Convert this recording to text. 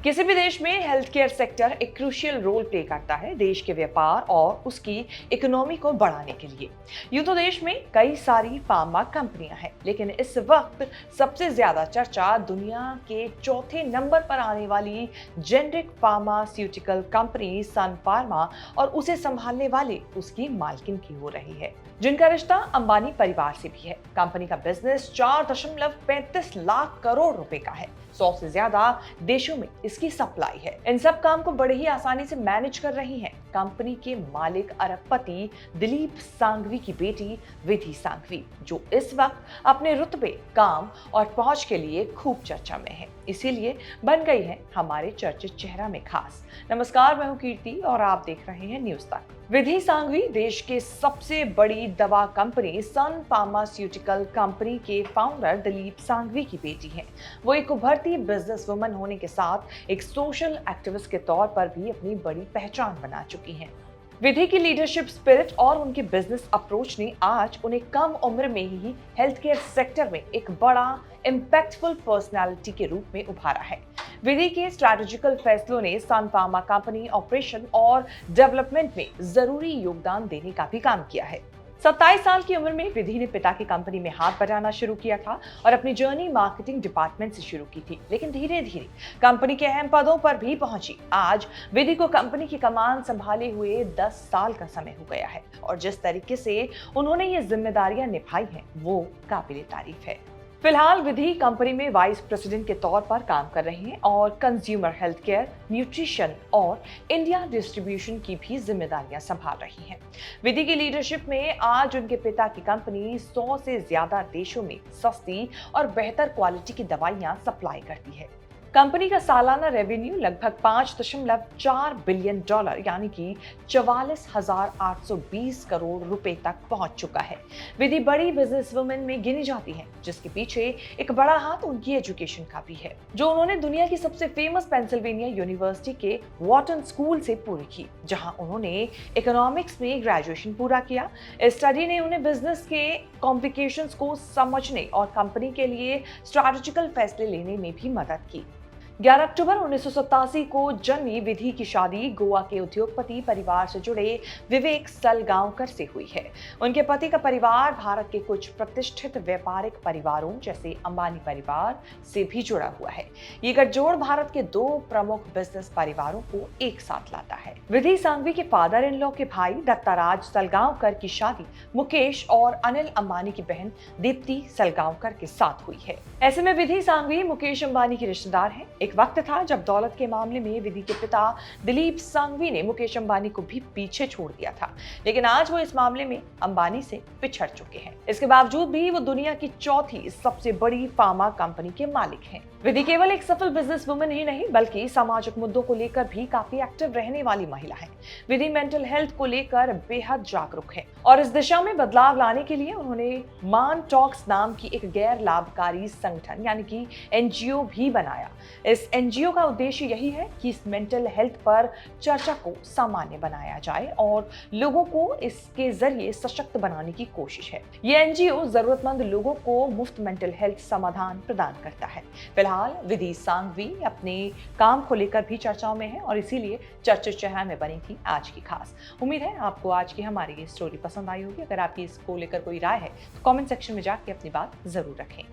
किसी भी देश में हेल्थ केयर सेक्टर एक क्रूशियल रोल प्ले करता है देश के व्यापार और उसकी इकोनॉमी को बढ़ाने के लिए। यूं तो देश में कई सारी फार्मा कंपनियां हैं, लेकिन इस वक्त सबसे ज्यादा चर्चा दुनिया के चौथे नंबर पर आने वाली जेनरिक फार्मास्यूटिकल कंपनी सन फार्मा और उसे संभालने वाले उसकी मालकिन की हो रही है, जिनका रिश्ता अंबानी परिवार से भी है। कंपनी का बिजनेस 4.35 लाख करोड़ रुपए का है। 100 से ज्यादा देशों में इसकी सप्लाई है। इन सब काम को बड़े ही आसानी से मैनेज कर रही हैं कंपनी के मालिक अरबपति दिलीप सांघवी की बेटी विधि सांघवी, जो इस वक्त अपने रुतबे, काम और पहुंच के लिए खूब चर्चा में है। इसीलिए बन गई है हमारे चर्चित चेहरा में खास। नमस्कार, मैं हूं कीर्ति और आप देख रहे हैं न्यूज तक। विधि सांघवी देश के सबसे बड़ी दवा कंपनी सन फार्मास्यूटिकल कंपनी के फाउंडर दिलीप सांघवी की बेटी हैं। वो एक उभरती बिजनेस वुमन होने के साथ एक सोशल एक्टिविस्ट के तौर पर भी अपनी बड़ी पहचान बना चुकी हैं। विधि की लीडरशिप स्पिरिट और उनके बिजनेस अप्रोच ने आज उन्हें कम उम्र में ही हेल्थ केयर सेक्टर में एक बड़ा इम्पैक्टफुल पर्सनालिटी के रूप में उभारा है। विधि के स्ट्रैटेजिकल फैसलों ने सन फार्मा कंपनी ऑपरेशन और डेवलपमेंट में जरूरी योगदान देने का भी काम किया है। 27 साल की उम्र में विधि ने पिता की कंपनी में हाथ बटाना शुरू किया था और अपनी जर्नी मार्केटिंग डिपार्टमेंट से शुरू की थी, लेकिन धीरे धीरे कंपनी के अहम पदों पर भी पहुंची। आज विधि को कंपनी की कमान संभाले हुए 10 साल का समय हो गया है और जिस तरीके से उन्होंने ये जिम्मेदारियां निभाई हैं वो काबिले तारीफ है। फिलहाल विधि कंपनी में वाइस प्रेसिडेंट के तौर पर काम कर रहे हैं और कंज्यूमर हेल्थ केयर, न्यूट्रिशन और इंडिया डिस्ट्रीब्यूशन की भी जिम्मेदारियां संभाल रही हैं। विधि की लीडरशिप में आज उनके पिता की कंपनी 100 से ज्यादा देशों में सस्ती और बेहतर क्वालिटी की दवाइयां सप्लाई करती है। कंपनी का सालाना रेवेन्यू लगभग 5.4 बिलियन डॉलर यानी कि 44,820 करोड़ रुपए तक पहुंच चुका है। विधि बड़ी बिजनेस वुमेन में गिनी जाती हैं, जिसके पीछे एक बड़ा हाथ उनकी एजुकेशन का भी है, जो उन्होंने दुनिया की सबसे फेमस पेंसिल्वेनिया यूनिवर्सिटी के वॉर्टन स्कूल से पूरी की, जहां उन्होंने इकोनॉमिक्स में ग्रेजुएशन पूरा किया। इस स्टडी ने उन्हें बिजनेस के कॉम्प्लिकेशंस को समझने और कंपनी के लिए स्ट्रैटेजिकल फैसले लेने में भी मदद की। 11 अक्टूबर 1987 को जन्मी विधि की शादी गोवा के उद्योगपति परिवार से जुड़े विवेक सलगांवकर से हुई है। उनके पति का परिवार भारत के कुछ प्रतिष्ठित व्यापारिक परिवारों जैसे अंबानी परिवार से भी जुड़ा हुआ है। ये गठजोड़ भारत के 2 प्रमुख बिजनेस परिवारों को एक साथ लाता है। विधि सांघवी के फादर इन लॉ के भाई दत्ताराज सलगांवकर की शादी मुकेश और अनिल अंबानी की बहन दीप्ति सलगांवकर के साथ हुई है। ऐसे में विधि सांघवी मुकेश अंबानी की रिश्तेदार हैं। एक वक्त था जब दौलत के मामले में विधि के पिता दिलीप सांघवी ने मुकेश अंबानी को भी पीछे छोड़ दिया था, लेकिन आज वो इस मामले में अंबानी से पिछड़ चुके हैं। इसके बावजूद भी वो दुनिया की चौथी सबसे बड़ी फार्मा कंपनी के मालिक हैं। विधि केवल एक सफल बिजनेस वुमन ही नहीं, बल्कि सामाजिक मुद्दों को लेकर भी काफी एक्टिव रहने वाली महिला है। विधि मेंटल हेल्थ को लेकर बेहद जागरूक है और इस दिशा में बदलाव लाने के लिए उन्होंने मान टॉक्स नाम की एक गैर लाभकारी संगठन यानी कि एनजीओ भी बनाया। इस एनजीओ का उद्देश्य यही है कि इस मेंटल हेल्थ पर चर्चा को सामान्य बनाया जाए और लोगों को इसके जरिए सशक्त बनाने की कोशिश है। ये एनजीओ जरूरतमंद लोगों को मुफ्त मेंटल हेल्थ समाधान प्रदान करता है। फिलहाल विधि सांघवी अपने काम को लेकर भी चर्चाओं में है और इसीलिए चर्चित चेहरा में बनी थी आज की खास। उम्मीद है आपको आज की हमारी ये स्टोरी पसंद आई होगी। अगर आपकी इसको लेकर कोई राय है तो कमेंट सेक्शन में जाके अपनी बात जरूर रखें।